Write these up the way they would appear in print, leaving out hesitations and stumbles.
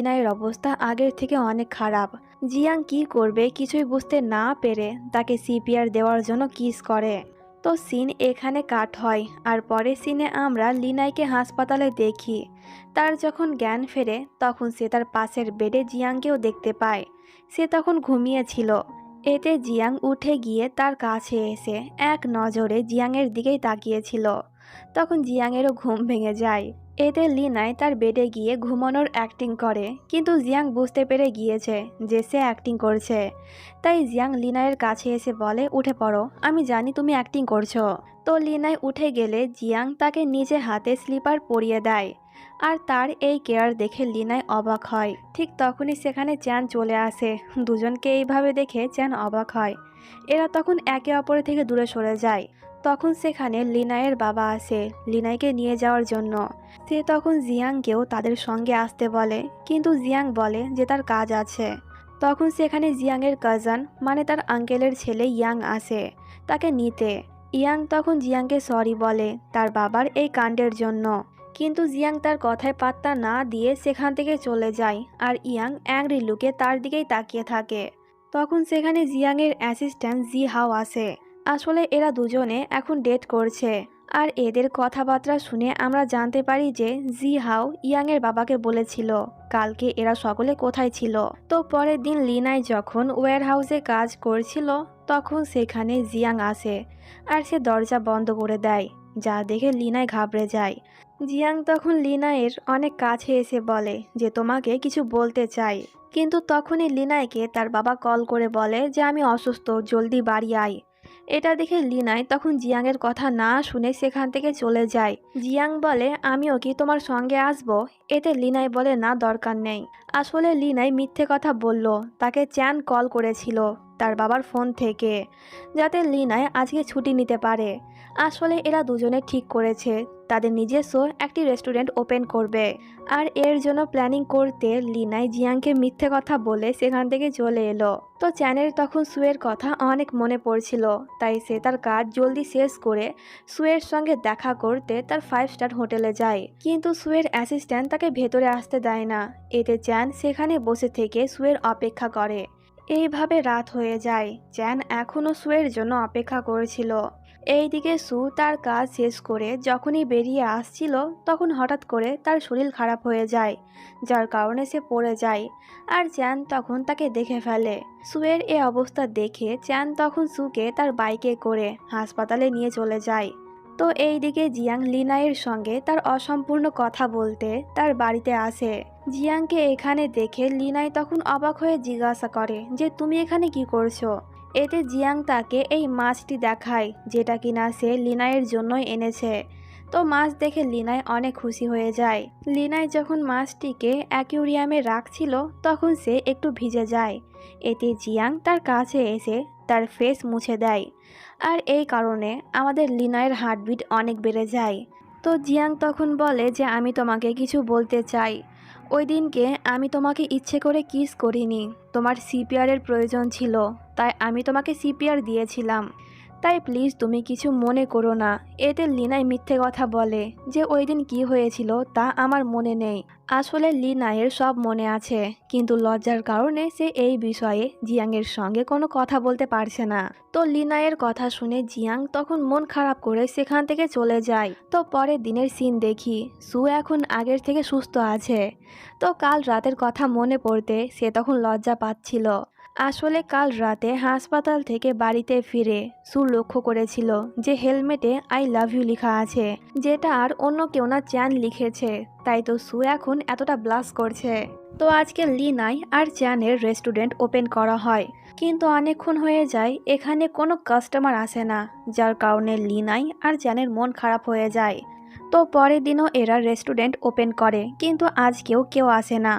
লিনাইয়ের অবস্থা আগের থেকে অনেক খারাপ। জিয়াং কি করবে কিছুই বুঝতে না পেরে তাকে সিপিআর দেওয়ার জন্য কিস করে। তো সিন এখানে কাট হয় আর পরের সিনে আমরা লিনাইকে হাসপাতালে দেখি। তার যখন জ্ঞান ফেরে তখন সে তার পাশের বেডে জিয়াংকেও দেখতে পায়। সে তখন ঘুমিয়েছিল। এতে জিয়াং উঠে গিয়ে তার কাছে এসে এক নজরে জিয়াংয়ের দিকেই তাকিয়েছিল। তখন জিয়াংয়েরও ঘুম ভেঙে যায়। এতে লিনাই তার বেডে গিয়ে ঘুমানোর অ্যাক্টিং করে, কিন্তু জিয়াং বুঝতে পেরে গিয়েছে যে সে অ্যাক্টিং করছে। তাই জিয়াং লিনাইয়ের কাছে এসে বলে, উঠে পড়ো, আমি জানি তুমি অ্যাক্টিং করছো। তো লিনাই উঠে গেলে জিয়াং তাকে নিজে হাতে স্লিপার পরিয়ে দেয়। আর তার এই কেয়ার দেখে লিনাই অবাক হয়। ঠিক তখনই সেখানে চ্যান চলে আসে। দুজনকে এইভাবে দেখে চ্যান অবাক হয়। এরা তখন একে অপরের থেকে দূরে সরে যায়। তখন সেখানে লিনাইয়ের বাবা আসে লিনাইকে নিয়ে যাওয়ার জন্য। সে তখন জিয়াংকেও তাদের সঙ্গে আসতে বলে, কিন্তু জিয়াং বলে যে তার কাজ আছে। তখন সেখানে জিয়াংয়ের কাজিন মানে তার আঙ্কেলের ছেলে ইয়াং আসে তাকে নিতে। ইয়াং তখন জিয়াংকে সরি বলে তার বাবার এই কাণ্ডের জন্য, কিন্তু জিয়াং তার কথায় পাত্তা না দিয়ে সেখান থেকে চলে যায়। আর ইয়াং অ্যাংরি লুকে তার দিকেই তাকিয়ে থাকে। তখন সেখানে জিয়াংয়ের অ্যাসিস্ট্যান্ট জি হাও আসে। আসলে এরা দুজনে এখন ডেট করছে। আর এদের কথাবার্তা শুনে আমরা জানতে পারি যে জি হাও ইয়াংয়ের বাবাকে বলেছিল কালকে এরা সকলে কোথায় ছিল। তো পরের দিন লিনাই যখন ওয়্যার হাউসে কাজ করছিল তখন সেখানে জিয়াং আসে আর সে দরজা বন্ধ করে দেয়, যা দেখে লিনাই ঘাবড়ে যায়। জিয়াং তখন লিনাইয়ের অনেক কাছে এসে বলে যে তোমাকে কিছু বলতে চাই, কিন্তু তখনই লিনাইকে তার বাবা কল করে বলে যে আমি অসুস্থ, জলদি বাড়ি আয়। এটা দেখে লিনাই তখন জিয়াংয়ের কথা না শুনে সেখান থেকে চলে যায়। জিয়াং বলে আমিও কি তোমার সঙ্গে আসব? এতে লিনাই বলে না, দরকার নেই। আসলে লিনাই মিথ্যে কথা বলল, তাকে চ্যান কল করেছিল তার বাবার ফোন থেকে, যাতে লিনাই আজকে ছুটি নিতে পারে। আসলে এরা দুজনে ঠিক করেছে তাদের নিজস্ব একটি রেস্টুরেন্ট ওপেন করবে। আর এর জন্য প্ল্যানিং করতে লিনাই জিয়াংকে মিথ্যে কথা বলে সেখান থেকে চলে এলো। তো চ্যানের তখন সুয়ের কথা অনেক মনে পড়ছিল, তাই সে তার কাজ জলদি শেষ করে সুয়ের সঙ্গে দেখা করতে তার 5 স্টার হোটেলে যায়। কিন্তু সুয়ের অ্যাসিস্ট্যান্ট তাকে ভেতরে আসতে দেয় না। এতে চ্যান সেখানে বসে থেকে সুয়ের অপেক্ষা করে। এইভাবে রাত হয়ে যায়। চ্যান এখনও সুয়ের জন্য অপেক্ষা করেছিল। এইদিকে সু তার কাজ শেষ করে যখনই বেরিয়ে আসছিল তখন হঠাৎ করে তার শরীর খারাপ হয়ে যায়, যার কারণে সে পড়ে যায়। আর চ্যান তখন তাকে দেখে ফেলে। সুয়ের এ অবস্থা দেখে চ্যান তখন সুকে তার বাইকে করে হাসপাতালে নিয়ে চলে যায়। তো এইদিকে জিয়াং লিনাইয়ের সঙ্গে তার অসম্পূর্ণ কথা বলতে তার বাড়িতে আসে। জিয়াংকে এখানে দেখে লিনাই তখন অবাক হয়ে জিজ্ঞাসা করে যে তুমি এখানে কি করছো। এতে জিয়াং তাকে এই মাছটি দেখায়, যেটা কিনা সে লিনাইয়ের জন্যই এনেছে। তো মাছ দেখে লিনাই অনেক খুশি হয়ে যায়। লিনাই যখন মাছটিকে অ্যাকুরিয়ামে রাখছিল তখন সে একটু ভিজে যায়। এতে জিয়াং তার কাছে এসে তার ফেস মুছে দেয়। আর এই কারণে আমাদের লিনাইয়ের হার্টবিট অনেক বেড়ে যায়। তো জিয়াং তখন বলে যে আমি তোমাকে কিছু বলতে চাই। ওই দিনকে আমি তোমাকে ইচ্ছে করে কিস করিনি, তোমার সিপিআরের প্রয়োজন ছিল, তাই আমি তোমাকে সিপিআর দিয়েছিলাম। তাই প্লিজ তুমি কিছু মনে করো না। এতে লিনাই মিথ্যে কথা বলে যে ওই দিন কী হয়েছিল তা আমার মনে নেই। আসলে লিনাইয়ের সব মনে আছে, কিন্তু লজ্জার কারণে সে এই বিষয়ে জিয়াংয়ের সঙ্গে কোনো কথা বলতে পারছে না। তো লিনাইয়ের কথা শুনে জিয়াং তখন মন খারাপ করে সেখান থেকে চলে যায়। তো পরের দিনের সিন দেখি সু এখন আগের থেকে সুস্থ আছে। তো কাল রাতের কথা মনে পড়তে সে তখন লজ্জা পাচ্ছিল। আসলে কাল রাতে হাসপাতাল থেকে বাড়িতে ফিরে সু লক্ষ্য করেছিল যে হেলমেটে আই লাভ ইউ লেখা আছে, যেটা আর অন্য কেউ না চ্যান লিখেছে। তাই তো সু এখন এতটা ব্লাশ করছে। তো আজকে লিনাই আর চ্যানের রেস্টুরেন্ট ওপেন করা হয়, কিন্তু অনেকক্ষণ হয়ে যায় এখানে কোনো কাস্টমার আসে না, যার কারণে লিনাই আর চ্যানের মন খারাপ হয়ে যায়। তো পরের দিনও এরা রেস্টুরেন্ট ওপেন করে, কিন্তু আজকেও কেউ আসে না,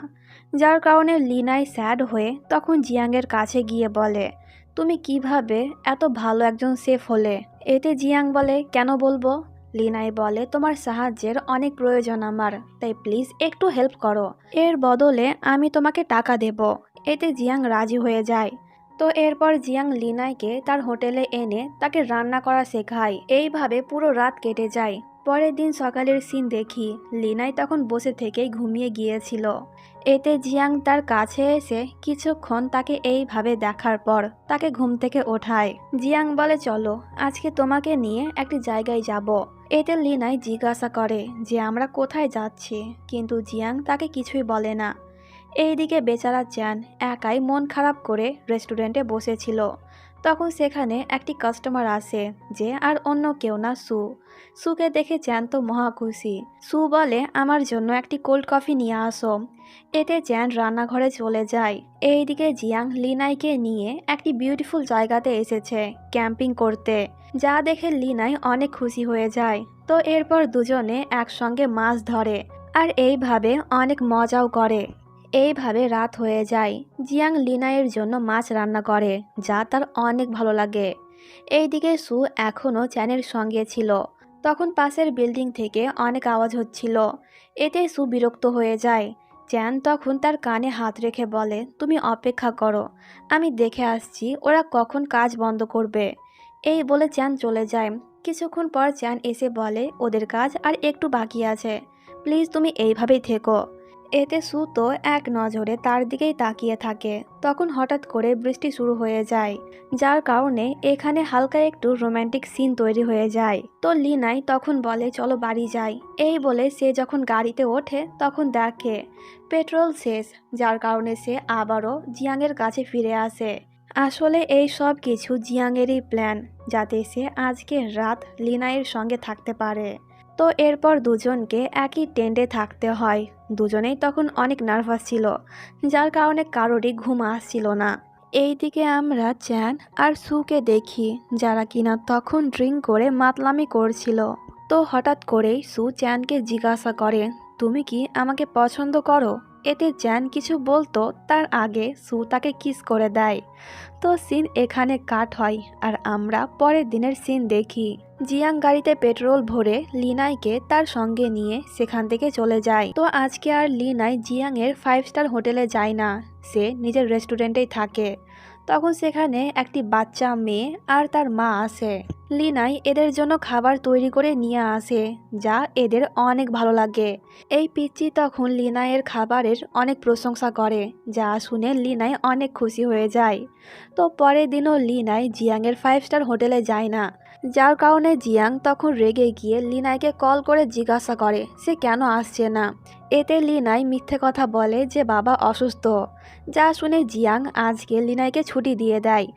যার কারণে লিনাই স্যাড হয়ে তখন জিয়াংয়ের কাছে গিয়ে বলে তুমি কিভাবে এত ভালো একজন শেফ হলে। এতে জিয়াং বলে কেন বলবো। লিনাই বলে তোমার সাহায্যের অনেক প্রয়োজন আমার, তাই প্লিজ একটু হেল্প করো, এর বদলে আমি তোমাকে টাকা দেব। এতে জিয়াং রাজি হয়ে যায়। তো এরপর জিয়াং লিনাইকে তার হোটেলে এনে তাকে রান্না করা শেখায়। এইভাবে পুরো রাত কেটে যায়। পরের দিন সকালের সিন দেখি লিনাই তখন বসে থেকেই ঘুমিয়ে গিয়েছিল। এতে জিয়াং তার কাছে এসে কিছুক্ষণ তাকে এইভাবে দেখার পর তাকে ঘুম থেকে ওঠায়। জিয়াং বলে চলো আজকে তোমাকে নিয়ে একটি জায়গায় যাব। এতে লিনাই জিজ্ঞাসা করে যে আমরা কোথায় যাচ্ছি, কিন্তু জিয়াং তাকে কিছুই বলে না। এইদিকে বেচারা চ্যান একাই মন খারাপ করে রেস্টুরেন্টে বসেছিল। তখন সেখানে একটি কাস্টমার আসে, যে আর অন্য কেউ না সুকে দেখে চ্যান তো মহা খুশি। সু বলে আমার জন্য একটি কোল্ড কফি নিয়ে আসো। এতে চ্যান রান্নাঘরে চলে যায়। এইদিকে জিয়াং লিনাইকে নিয়ে একটি বিউটিফুল জায়গাতে এসেছে ক্যাম্পিং করতে, যা দেখে লিনাই অনেক খুশি হয়ে যায়। তো এরপর দুজনে একসঙ্গে মাছ ধরে আর এইভাবে অনেক মজাও করে। এইভাবে রাত হয়ে যায়। জিয়াং লিনাইয়ের জন্য মাছ রান্না করে, যা তার অনেক ভালো লাগে। এইদিকে সু এখনও চ্যানের সঙ্গে ছিল। তখন পাশের বিল্ডিং থেকে অনেক আওয়াজ হচ্ছিল। এতে সু বিরক্ত হয়ে যায়। চ্যান তখন তার কানে হাত রেখে বলে তুমি অপেক্ষা করো, আমি দেখে আসছি ওরা কখন কাজ বন্ধ করবে। এই বলে চ্যান চলে যায়। কিছুক্ষণ পর চ্যান এসে বলে ওদের কাজ আর একটু বাকি আছে, প্লিজ তুমি এইভাবেই থেকো। এতে সু তো এক নজরে তার দিকেই তাকিয়ে থাকে। তখন হঠাৎ করে বৃষ্টি শুরু হয়ে যায়, যার কারণে এখানে হালকা একটু রোমান্টিক সিন তৈরি হয়ে যায়। তো লিনাই তখন বলে চলো বাড়ি যাই। এই বলে সে যখন গাড়িতে ওঠে তখন দেখে পেট্রোল শেষ, যার কারণে সে আবারও জিয়াংয়ের কাছে ফিরে আসে। আসলে এই সব কিছু জিয়াংয়েরই প্ল্যান, যাতে সে আজকে রাত লিনাইয়ের সঙ্গে থাকতে পারে। তো এরপর দুজনকে একই টেন্টে থাকতে হয়। দুজনেই তখন অনেক নার্ভাস ছিল, যার কারণে কারোরই ঘুম আসছিল না। এইদিকে আমরা চ্যান আর সুকে দেখি, যারা কিনা তখন ড্রিঙ্ক করে মাতলামি করছিল। তো হঠাৎ করেই সু চ্যানকে জিজ্ঞাসা করে তুমি কি আমাকে পছন্দ করো। এতে চ্যান কিছু বলতো তার আগে সু তাকে কিস করে দেয়। তো সিন এখানে কাট হয় আর আমরা পরের দিনের সিন দেখি। জিয়াং গাড়িতে পেট্রোল ভরে লিনাইকে তার সঙ্গে নিয়ে সেখান থেকে চলে যায়। তো আজকে আর লিনাই জিয়াংয়ের 5 স্টার হোটেলে যায় না, সে নিজের রেস্টুরেন্টেই থাকে। তখন সেখানে একটি বাচ্চা মেয়ে আর তার মা আসে। লিনাই এদের জন্য খাবার তৈরি করে নিয়ে আসে, যা এদের অনেক ভালো লাগে। এই পিচ্চি তখন লিনাইয়ের খাবারের অনেক প্রশংসা করে, যা শুনে লিনাই অনেক খুশি হয়ে যায়। তো পরের দিনও লিনাই জিয়াংয়ের 5 স্টার হোটেলে যায় না, যার কারণে জিয়াং তখন রেগে গিয়ে লিনাইকে কল করে জিজ্ঞাসা করে সে কেন আসছে না। এতে লিনাই মিথ্যে কথা বলে যে বাবা অসুস্থ, যা শুনে জিয়াং আজকে লিনাইকে ছুটি দিয়ে দেয়।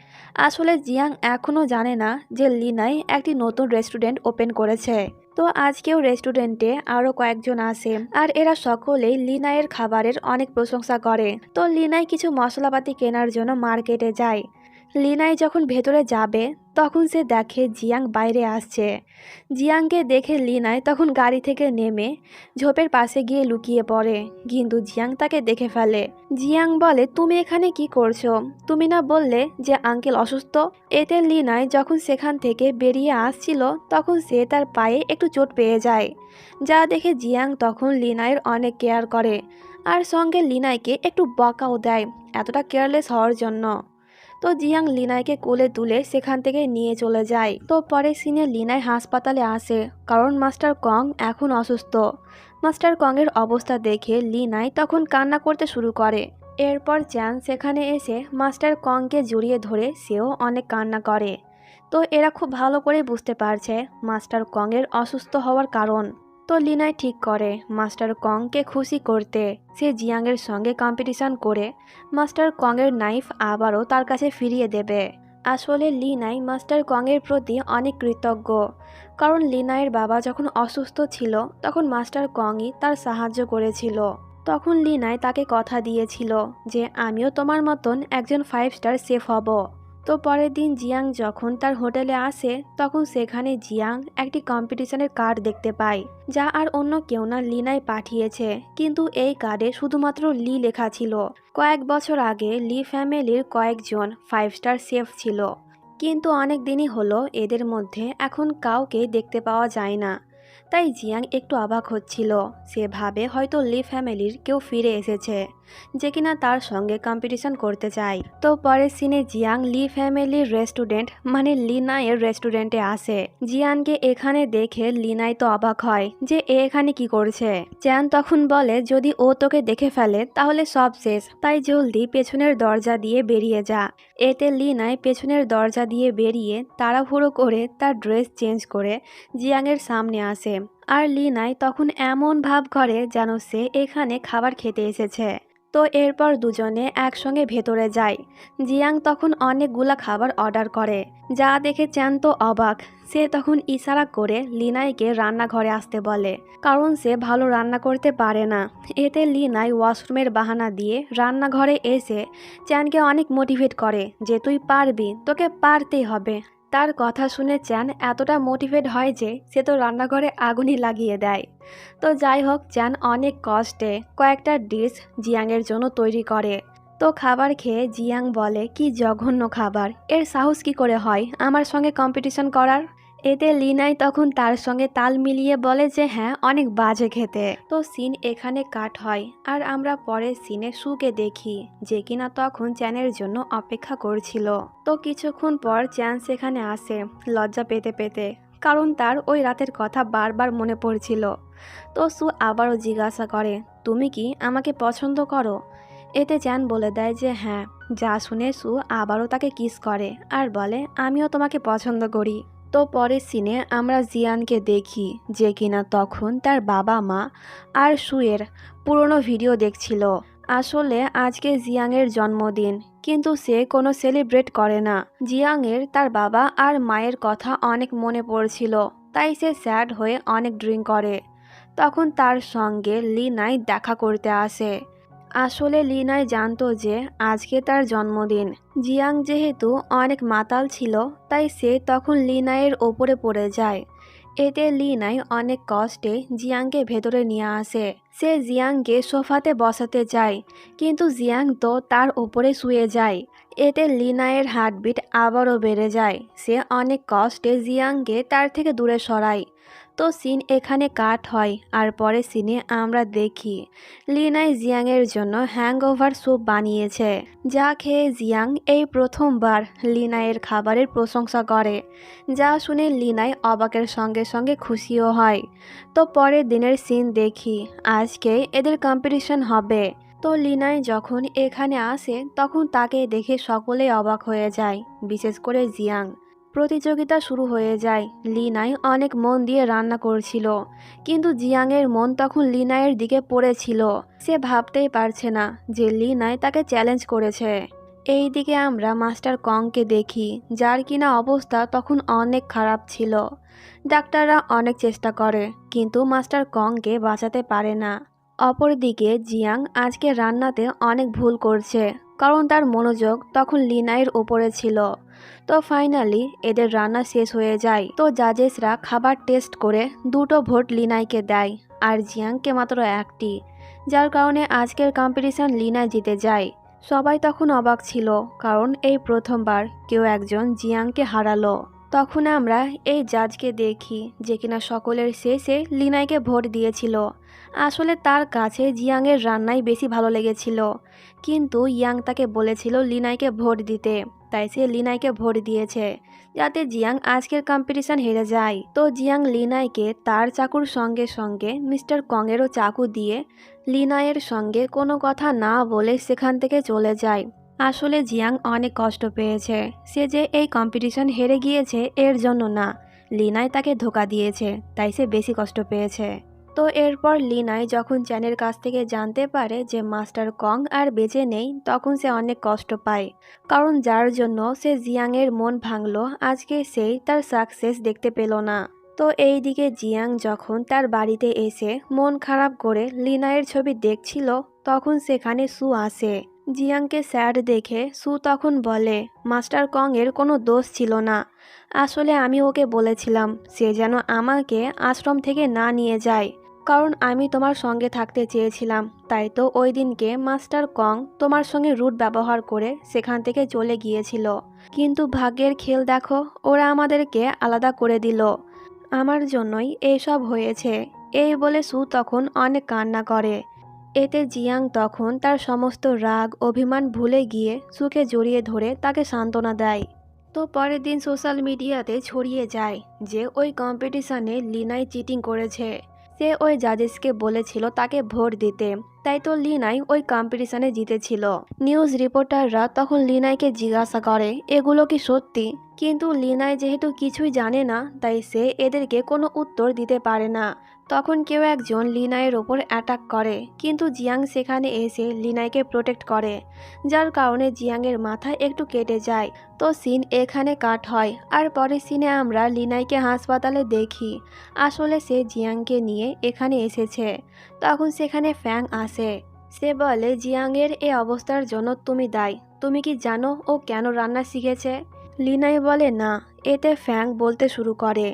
আসলে জিয়াং এখনও জানে না যে লিনাই একটি নতুন রেস্টুরেন্ট ওপেন করেছে। তো আজকেও রেস্টুরেন্টে আরও কয়েকজন আসে আর এরা সকলেই লিনাইয়ের খাবারের অনেক প্রশংসা করে। তো লিনাই কিছু মশলাপাতি কেনার জন্য মার্কেটে যায়। লিনাই যখন ভেতরে যাবে তখন সে দেখে জিয়াং বাইরে আসছে। জিয়াংকে দেখে লিনাই তখন গাড়ি থেকে নেমে ঝোপের পাশে গিয়ে লুকিয়ে পড়ে, কিন্তু জিয়াং তাকে দেখে ফেলে। জিয়াং বলে তুমি এখানে কি করছো, তুমি না বললে যে আঙ্কেল অসুস্থ। এতে লিনাই যখন সেখান থেকে বেরিয়ে আসছিল তখন সে তার পায়ে একটু চোট পেয়ে যায়, যা দেখে জিয়াং তখন লিনাইয়ের অনেক কেয়ার করে আর সঙ্গে লিনাইকে একটু বকাও দেয় এতটা কেয়ারলেস হওয়ার জন্য। তো জিয়াং লিনাইকে কোলে তুলে সেখান থেকে নিয়ে চলে যায়। তো পরে সিনে লিনাই হাসপাতালে আসে, কারণ মাস্টার কং এখন অসুস্থ। মাস্টার কংয়ের অবস্থা দেখে লিনাই তখন কান্না করতে শুরু করে। এরপর চ্যান সেখানে এসে মাস্টার কংকে জড়িয়ে ধরে সেও অনেক কান্না করে। তো এরা খুব ভালো করে বুঝতে পারছে মাস্টার কংয়ের অসুস্থ হওয়ার কারণ। তো লিনাই ঠিক করে মাস্টার কংকে খুশি করতে সে জিয়াংয়ের সঙ্গে কম্পিটিশন করে মাস্টার কংয়ের নাইফ আবারও তার কাছে ফিরিয়ে দেবে। আসলে লিনাই মাস্টার কংয়ের প্রতি অনেক কৃতজ্ঞ, কারণ লিনাইয়ের বাবা যখন অসুস্থ ছিল তখন মাস্টার কংই তার সাহায্য করেছিল। তখন লিনাই তাকে কথা দিয়েছিল যে আমিও তোমার মতন একজন 5 স্টার শেফ হব। তো পরের দিন জিয়াং যখন তার হোটেলে আসে তখন সেখানে জিয়াং একটি কম্পিটিশনের কার্ড দেখতে পায়, যা আর অন্য কেউ না লিনাই পাঠিয়েছে। কিন্তু এই কার্ডে শুধুমাত্র লি লেখা ছিল। কয়েক বছর আগে লি ফ্যামিলির কয়েকজন 5 স্টার শেফ ছিল, কিন্তু অনেক দিনই হলো এদের মধ্যে এখন কাউকে দেখতে পাওয়া যায় না। তাই জিয়াং একটু অবাক হচ্ছিল, সে ভাবে হয়তো লি ফ্যামিলির কেউ ফিরে এসেছে। যে কিনা তার সঙ্গে কম্পিটিশন করতে চায়। তো পরের সিনে জিয়াং লি ফ্যামিলির রেস্টুরেন্ট মানে লিনাইয়ের রেস্টুরেন্টে আসে। জিয়ানকে এখানে দেখে লিনাই তো অবাক হয় যে এ এখানে কি করছে। চ্যান তখন বলে যদি ও তোকে দেখে ফেলে তাহলে সব শেষ, তাই জলদি পেছনের দরজা দিয়ে বেরিয়ে যা। এতে লিনাই পেছনের দরজা দিয়ে বেরিয়ে তাড়াহুড়ো করে তার ড্রেস চেঞ্জ করে জিয়াংয়ের সামনে আসে। আর লিনাই তখন এমন ভাব করে যেন সে এখানে খাবার খেতে এসেছে। তো এরপর দুজনে একসঙ্গে ভেতরে যায়। জিয়াং তখন অনেকগুলা খাবার অর্ডার করে, যা দেখে চ্যান তো অবাক। সে তখন ইশারা করে লিনাইকে রান্নাঘরে আসতে বলে, কারণ সে ভালো রান্না করতে পারে না। এতে লিনাই ওয়াশরুমের বাহানা দিয়ে রান্নাঘরে এসে চ্যানকে অনেক মোটিভেট করে যে তুই পারবি, তোকে পারতেই হবে। তার কথা শুনে চ্যান এতটা মোটিভেট হয় যে সে তো রান্নাঘরে আগুনই লাগিয়ে দেয়। তো যাই হোক, চ্যান অনেক কষ্টে কয়েকটা ডিশ জিয়াংয়ের জন্য তৈরি করে। তো খাবার খেয়ে জিয়াং বলে কি জঘন্য খাবার, এর সাহস কি করে হয় আমার সঙ্গে কম্পিটিশন করার। এতে লিনাই তখন তার সঙ্গে তাল মিলিয়ে বলে যে হ্যাঁ অনেক বাজে খেতে। তো সিন এখানে কাট হয় আর আমরা পরের সিনে সুকে দেখি যে কিনা তখন চ্যানের জন্য অপেক্ষা করছিল। তো কিছুক্ষণ পর চ্যান সেখানে আসে লজ্জা পেতে পেতে, কারণ তার ওই রাতের কথা বারবার মনে পড়ছিল। তো সু আবারও জিজ্ঞাসা করে তুমি কি আমাকে পছন্দ করো। এতে চ্যান বলে দেয় যে হ্যাঁ। যা শুনে সু আবারও তাকে কিস করে আর বলে আমিও তোমাকে পছন্দ করি। তো পরের সিনে আমরা জিয়ানকে দেখি যে কিনা তখন তার বাবা মা আর সুয়ের পুরনো ভিডিও দেখছিল। আসলে আজকে জিয়াংয়ের জন্মদিন, কিন্তু সে কোনো সেলিব্রেট করে না। জিয়াংয়ের তার বাবা আর মায়ের কথা অনেক মনে পড়ছিল, তাই সে স্যাড হয়ে অনেক ড্রিঙ্ক করে। তখন তার সঙ্গে লিনাই দেখা করতে আসে। আসলে লিনাই জানতো যে আজকে তার জন্মদিন। জিয়াং যেহেতু অনেক মাতাল ছিল, তাই সে তখন লিনাইয়ের ওপরে পড়ে যায়। এতে লিনাই অনেক কষ্টে জিয়াংকে ভেতরে নিয়ে আসে। সে জিয়াংকে সোফাতে বসাতে চায়, কিন্তু জিয়াং তো তার ওপরে শুয়ে যায়। এতে লিনাইয়ের হার্টবিট আবারও বেড়ে যায়। সে অনেক কষ্টে জিয়াংকে তার থেকে দূরে সরায়। তো সিন এখানে কাট হয় আর পরে সিনে আমরা দেখি লিনাই জিয়াংয়ের জন্য হ্যাংওভার স্যুপ বানিয়েছে, যা খেয়ে জিয়াং এই প্রথমবার লিনাইয়ের খাবারের প্রশংসা করে। যা শুনে লিনাই অবাকের সঙ্গে সঙ্গে খুশিও হয়। তো পরের দিনের সিন দেখি আজকে এদের কম্পিটিশন হবে। তো লিনাই যখন এখানে আসে তখন তাকে দেখে সকলেই অবাক হয়ে যায়, বিশেষ করে জিয়াং। প্রতিযোগিতা শুরু হয়ে যায়। লিনাই অনেক মন দিয়ে রান্না করছিল, কিন্তু জিয়াংয়ের মন তখন লিনাইয়ের দিকে পড়েছিল। সে ভাবতেই পারছে না যে লিনাই তাকে চ্যালেঞ্জ করেছে। এই দিকে আমরা মাস্টার কংকে দেখি, যার কিনা অবস্থা তখন অনেক খারাপ ছিল। ডাক্তাররা অনেক চেষ্টা করে, কিন্তু মাস্টার কংকে বাঁচাতে পারে না। অপরদিকে জিয়াং আজকে রান্নাতে অনেক ভুল করছে, কারণ তার মনোযোগ তখন লিনাইয়ের ওপরে ছিল। তো ফাইনালি এদের রান্না শেষ হয়ে যায়। তো জাজেসরা খাবার টেস্ট করে দুটো ভোট লিনাইকে দেয় আর জিয়াংকে মাত্র একটি, যার কারণে আজকের কম্পিটিশন লিনাই জিতে যায়। সবাই তখন অবাক ছিল, কারণ এই প্রথমবার কেউ একজন জিয়াংকে হারালো। তখন আমরা এই জাজকে দেখি যে কিনা সকলের শেষে লিনাইকে ভোট দিয়েছিল। আসলে তার কাছে জিয়াংয়ের রান্নাই বেশি ভালো লেগেছিল, কিন্তু ইয়াং তাকে বলেছিল লিনাইকে ভোট দিতে, তাই সে লিনাইকে ভোট দিয়েছে, যাতে জিয়াং আজকের কম্পিটিশন হেরে যায়। তো জিয়াং লিনাইকে তার চাকুর সঙ্গে সঙ্গে মিস্টার কংয়েরও চাকু দিয়ে লিনাইয়ের সঙ্গে কোনো কথা না বলে সেখান থেকে চলে যায়। আসলে জিয়াং অনেক কষ্ট পেয়েছে। সে যে এই কম্পিটিশন হেরে গিয়েছে এর জন্য না, লিনাই তাকে ধোঁকা দিয়েছে, তাই সে বেশি কষ্ট পেয়েছে। তো এরপর লিনাই যখন চ্যানের কাছ থেকে জানতে পারে যে মাস্টার কং আর বেঁচে নেই, তখন সে অনেক কষ্ট পায়, কারণ যার জন্য সে জিয়াংয়ের মন ভাঙলো আজকে সেই তার সাকসেস দেখতে পেল না। তো এই দিকে জিয়াং যখন তার বাড়িতে এসে মন খারাপ করে লিনাইয়ের ছবি দেখছিল, তখন সেখানে সু আসে। জিয়াংকে স্যাড দেখে সু তখন বলে মাস্টার কং এর কোনো দোষ ছিল না। আসলে আমি ওকে বলেছিলাম সে যেন আমাকে আশ্রম থেকে না নিয়ে যায়, কারণ আমি তোমার সঙ্গে থাকতে চেয়েছিলাম। তাই তো ওই দিনকে মাস্টার কং তোমার সঙ্গে রুট ব্যবহার করে সেখান থেকে চলে গিয়েছিল, কিন্তু ভাগ্যের খেল দেখো, ওরা আমাদেরকে আলাদা করে দিল। আমার জন্যই এইসব হয়েছে। এই বলে সু তখন অনেক কান্না করে। এতে জিয়াং তখন তার সমস্ত রাগ অভিমান ভুলে গিয়ে সুকে জড়িয়ে ধরে তাকে সান্ত্বনা দেয়। তো পরের দিন সোশ্যাল মিডিয়াতে ছড়িয়ে যায় যে ওই কম্পিটিশনে লিনাই চিটিং করেছে। সে ওই জাজেসকে বলেছিল তাকে ভোট দিতে, তাই তো লিনাই ওই কম্পিটিশনে জিতেছিল। নিউজ রিপোর্টাররা তখন লিনাইকে জিজ্ঞাসা করে এগুলো কি সত্যি, কিন্তু লিনাই যেহেতু কিছুই জানে না তাই সে এদেরকে কোনো উত্তর দিতে পারে না। তখন কেউ একজন লিনাইয়ের ওপর অ্যাটাক করে, কিন্তু জিয়াং সেখানে এসে লিনাইকে প্রোটেক্ট করে, যার কারণে জিয়াংয়ের মাথা একটু কেটে যায়। তো সিন এখানে কাট হয়, আর পরের সিনে আমরা লিনাইকে হাসপাতালে দেখি। আসলে সে জিয়াংকে নিয়ে এখানে এসেছে। তখন সেখানে ফ্যাং আসে। সে বলে জিয়াংয়ের এই অবস্থার জন্য তুমি দায়ী। তুমি কি জানো ও কেন রান্না শিখেছে? লিনাই বলে না। এতে ফ্যাং বলতে শুরু করে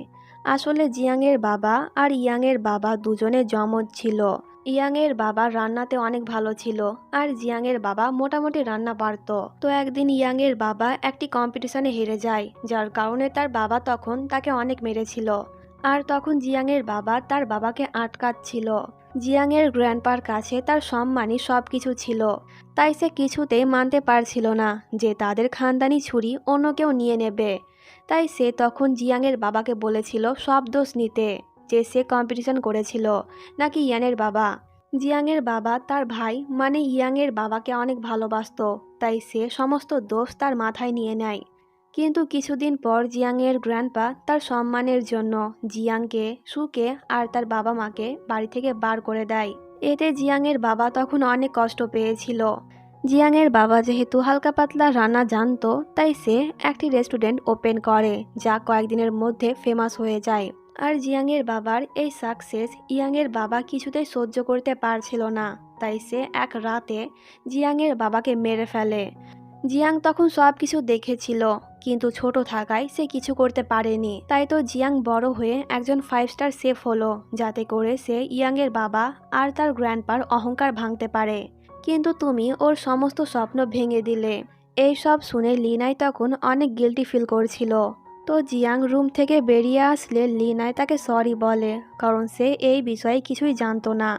আসলে জিয়াংয়ের বাবা আর ইয়াংয়ের বাবা দুজনে যমজ ছিল। ইয়াংয়ের বাবা রান্নাতে অনেক ভালো ছিল, আর জিয়াংয়ের বাবা মোটামুটি রান্না পারত। তো একদিন ইয়াংয়ের বাবা একটি কম্পিটিশনে হেরে যায়, যার কারণে তার বাবা তখন তাকে অনেক মেরেছিল। আর তখন জিয়াংয়ের বাবা তার বাবাকে আটকাচ্ছিল। জিয়াংয়ের গ্র্যান্ডপার কাছে তার সম্মানই সব কিছু ছিল, তাই সে কিছুতেই মানতে পারছিল না যে তাদের খানদানি ছুরি অন্য কেউ নিয়ে নেবে। তাই সে তখন জিয়াংয়ের বাবাকে বলেছিল সব দোষ নিতে, যে সে কম্পিটিশন করেছিল নাকি ইয়ানের বাবা। জিয়াংয়ের বাবা তার ভাই মানে ইয়াংয়ের বাবাকে অনেক ভালোবাসতো, তাই সে সমস্ত দোষ তার মাথায় নিয়ে নেয়। কিন্তু কিছুদিন পর জিয়াংয়ের গ্র্যান্ডপা তার সম্মানের জন্য জিয়াংকে, সুকে আর তার বাবা মাকে বাড়ি থেকে বার করে দেয়। এতে জিয়াংয়ের বাবা তখন অনেক কষ্ট পেয়েছিল। জিয়াংয়ের বাবা যেহেতু হালকা পাতলা রান্না জানতো, তাই সে একটি রেস্টুরেন্ট ওপেন করে, যা কয়েকদিনের মধ্যে ফেমাস হয়ে যায়। আর জিয়াংয়ের বাবার এই সাকসেস ইয়াংয়ের বাবা কিছুতেই সহ্য করতে পারছিল না, তাই সে এক রাতে জিয়াংয়ের বাবাকে মেরে ফেলে। জিয়াং তখন সব কিছু দেখেছিল, কিন্তু ছোট থাকায় সে কিছু করতে পারেনি। তাই তো জিয়াং বড় হয়ে একজন 5 স্টার শেফ হলো, যাতে করে সে ইয়াংয়ের বাবা আর তার গ্র্যান্ডপার অহংকার ভাঙতে পারে। কিন্তু তুমি ওর সমস্ত স্বপ্ন ভেঙে দিলে। এই সব শুনে লিনাই তখন অনেক গিল্টি ফিল করছিল। তো জিয়াং রুম থেকে বেরিয়ে আসলে লিনাই তাকে সরি বলে, কারণ সে এই বিষয়ে কিছুই জানতো না।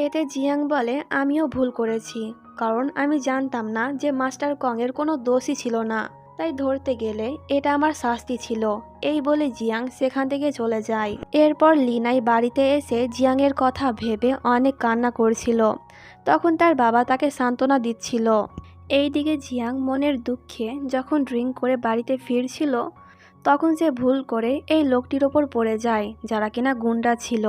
এতে জিয়াং বলে আমিও ভুল করেছি, কারণ আমি জানতাম না যে মাস্টার কংয়ের কোনো দোষই ছিল না, তাই ধরতে গেলে এটা আমার শাস্তি ছিল। এই বলে জিয়াং সেখান থেকে চলে যায়। এরপর লিনাই বাড়িতে এসে জিয়াংয়ের কথা ভেবে অনেক কান্না করছিল। তখন তার বাবা তাকে সান্ত্বনা দিচ্ছিল। এইদিকে জিয়াং মনের দুঃখে যখন ড্রিঙ্ক করে বাড়িতে ফিরছিল, তখন সে ভুল করে এই লোকটির ওপর পড়ে যায়, যারা কিনা গুন্ডা ছিল।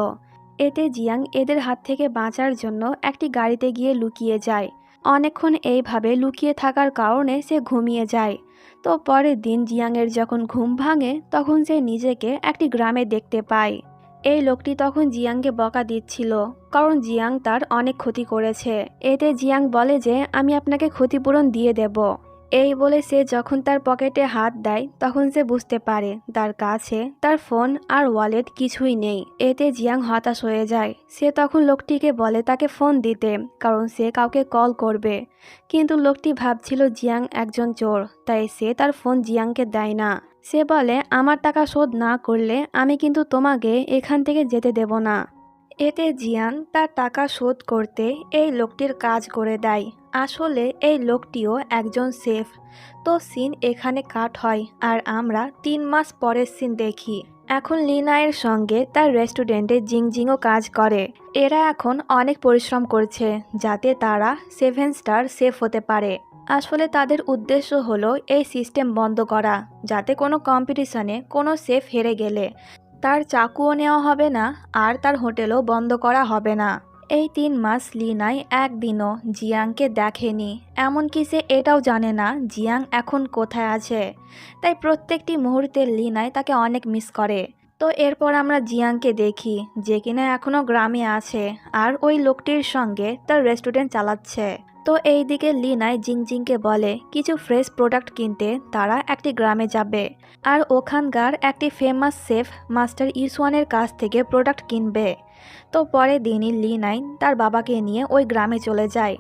এতে জিয়াং এদের হাত থেকে বাঁচার জন্য একটি গাড়িতে গিয়ে লুকিয়ে যায়। অনেকক্ষণ এইভাবে লুকিয়ে থাকার কারণে সে ঘুমিয়ে যায়। তো পরের দিন জিয়াংয়ের যখন ঘুম ভাঙে, তখন সে নিজেকে একটি গ্রামে দেখতে পায়। এই লোকটি তখন জিয়াংকে বকা দিচ্ছিল, কারণ জিয়াং তার অনেক ক্ষতি করেছে। এতে জিয়াং বলে যে আমি আপনাকে ক্ষতিপূরণ দিয়ে দেব। এই বলে সে যখন তার পকেটে হাত দেয়, তখন সে বুঝতে পারে তার কাছে তার ফোন আর ওয়ালেট কিছুই নেই। এতে জিয়াং হতাশ হয়ে যায়। সে তখন লোকটিকে বলে তাকে ফোন দিতে, কারণ সে কাউকে কল করবে। কিন্তু লোকটি ভাবছিল জিয়াং একজন চোর, তাই সে তার ফোন জিয়াংকে দেয় না। সে বলে আমার টাকা শোধ না করলে আমি কিন্তু তোমাকে এখান থেকে যেতে দেব না। এতে জিয়াং তার টাকা শোধ করতে এই লোকটির কাজ করে দেয়। আসলে এই লোকটিও একজন শেফ। তো সিন এখানে কাট হয়, আর আমরা 3 মাস পরের সিন দেখি। এখন লিনায়ের সঙ্গে তার রেস্টুরেন্টে জিংজিংও কাজ করে। এরা এখন অনেক পরিশ্রম করছে যাতে তারা 7 স্টার শেফ হতে পারে। আসলে তাদের উদ্দেশ্য হলো এই সিস্টেম বন্ধ করা, যাতে কোনো কম্পিটিশনে কোনো শেফ হেরে গেলে তার চাকুও নেওয়া হবে না, আর তার হোটেলও বন্ধ করা হবে না। এই 3 মাস লিনাই একদিনও জিয়াংকে দেখেনি, এমনকি সে এটাও জানে না জিয়াং এখন কোথায় আছে। তাই প্রত্যেকটি মুহূর্তে লিনাই তাকে অনেক মিস করে। তো এরপর আমরা জিয়াংকে দেখি, যে কিনা এখনও গ্রামে আছে আর ওই লোকটির সঙ্গে তার রেস্টুরেন্ট চালাচ্ছে। তো এইদিকে লিনাই জিংজিংকে বলে কিছু ফ্রেশ প্রোডাক্ট কিনতে তারা একটি গ্রামে যাবে, আর ওখানকার একটি ফেমাস শেফ মাস্টার ইসওয়ানের কাছ থেকে প্রোডাক্ট কিনবে। তো পরের দিনই লিনাই তার বাবাকে নিয়ে ওই গ্রামে চলে যায়।